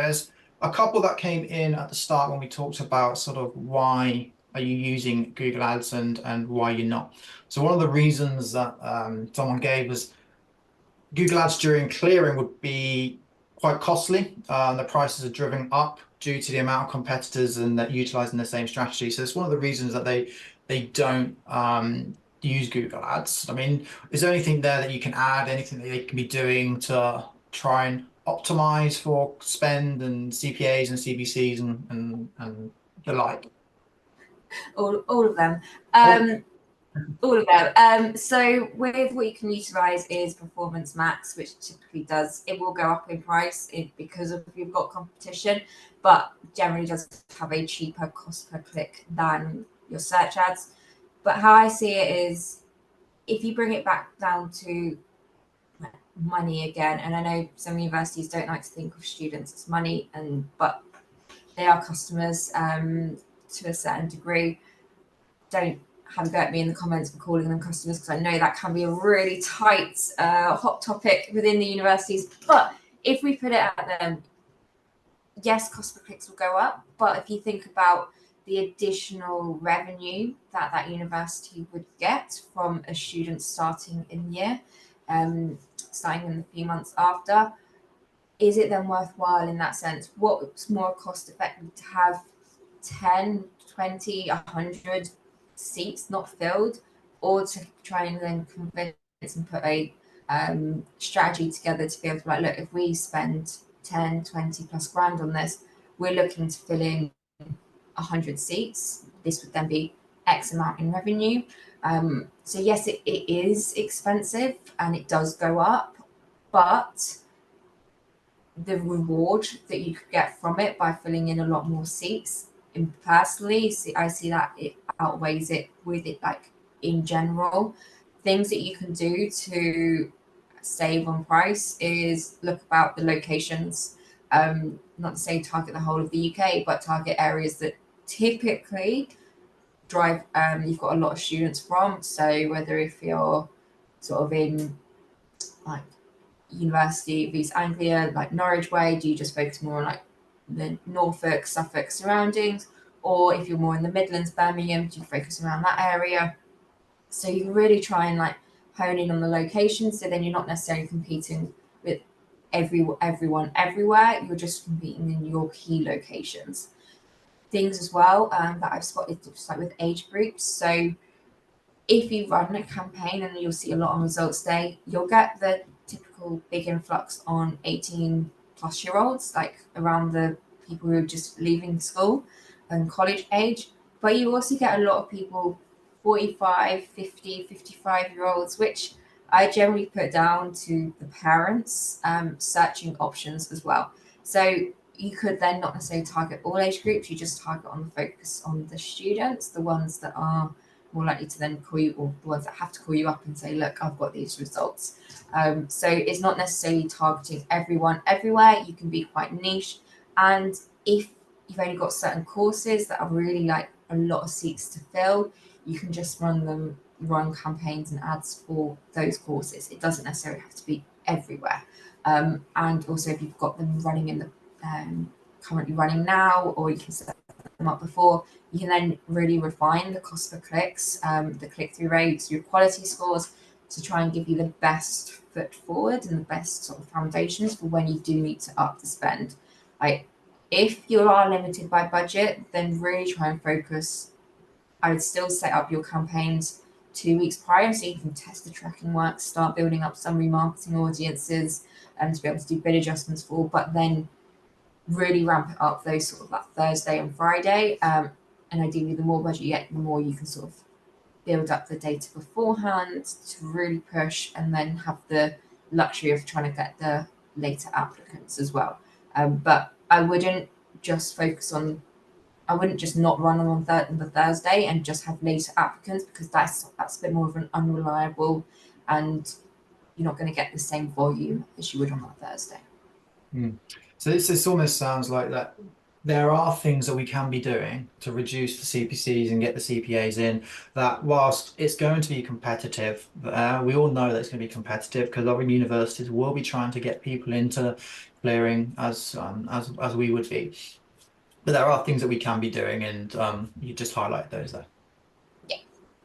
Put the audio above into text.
there's a couple that came in at the start when we talked about sort of why are you using Google Ads and why you're not. So one of the reasons that someone gave was Google Ads during clearing would be quite costly. The prices are driven up due to the amount of competitors and that utilizing the same strategy. So it's one of the reasons that they don't use Google Ads. I mean, is there anything there that you can add, anything that they can be doing to try and optimize for spend and CPAs and CPCs and the like? All of them. Oh, All of them. So with what you can utilize is Performance Max, which typically does, it will go up in price because of you've got competition, but generally does have a cheaper cost per click than your search ads. But how I see it is, if you bring it back down to money again, and I know some universities don't like to think of students as money, but they are customers to a certain degree. Don't have a go at me in the comments for calling them customers, because I know that can be a really tight, hot topic within the universities. But if we put it at them, yes, cost per clicks will go up. But if you think about the additional revenue that that university would get from a student starting in year, starting in the few months after, is it then worthwhile in that sense? What's more cost effective, to have 10, 20, 100 seats not filled, or to try and then convince and put a strategy together to be able to be like, look, if we spend 10, 20 plus grand on this, we're looking to fill in 100 seats. This would then be X amount in revenue. So yes, it is expensive and it does go up, but the reward that you could get from it by filling in a lot more seats, and personally, I see that it outweighs it with it, like in general. Things that you can do to save on price is look about the locations. Not to say target the whole of the UK, but target areas that typically drive you've got a lot of students from. So whether if you're sort of in like University of East Anglia, like Norwich way, do you just focus more on like the Norfolk, Suffolk surroundings? Or if you're more in the Midlands, Birmingham, do you focus around that area? So you really try and like hone in on the location, so then you're not necessarily competing with everyone everywhere, you're just competing in your key locations. Things as well that I've spotted, just like with age groups. So if you run a campaign, and you'll see a lot on results day, you'll get the typical big influx on 18 plus year olds, like around the people who are just leaving school and college age. But you also get a lot of people 45, 50, 55-year olds, which I generally put down to the parents searching options as well. So you could then not necessarily target all age groups, you just target on the focus on the students, the ones that are more likely to then call you, or the ones that have to call you up and say, look, I've got these results. So it's not necessarily targeting everyone everywhere. You can be quite niche. And if you've only got certain courses that are really like a lot of seats to fill, you can just run campaigns and ads for those courses. It doesn't necessarily have to be everywhere. And also if you've got them running in the currently running now, or you can set them up before, you can then really refine the cost per clicks, the click-through rates, your quality scores, to try and give you the best foot forward and the best sort of foundations for when you do need to up the spend. Like if you are limited by budget, then really try and focus. I would still set up your campaigns 2 weeks prior, so you can test the tracking work, start building up some remarketing audiences, and to be able to do bid adjustments for, but then really ramp it up those sort of like Thursday and Friday. And ideally, the more budget you get, the more you can sort of build up the data beforehand to really push, and then have the luxury of trying to get the later applicants as well. But I wouldn't just I wouldn't just not run them on the Thursday and just have later applicants, because that's a bit more of an unreliable, and you're not going to get the same volume as you would on that Thursday. So this almost sounds like that there are things that we can be doing to reduce the CPCs and get the CPAs in, that whilst it's going to be competitive, we all know that it's going to be competitive because other universities will be trying to get people into clearing as we would be. But there are things that we can be doing, and you just highlight those there.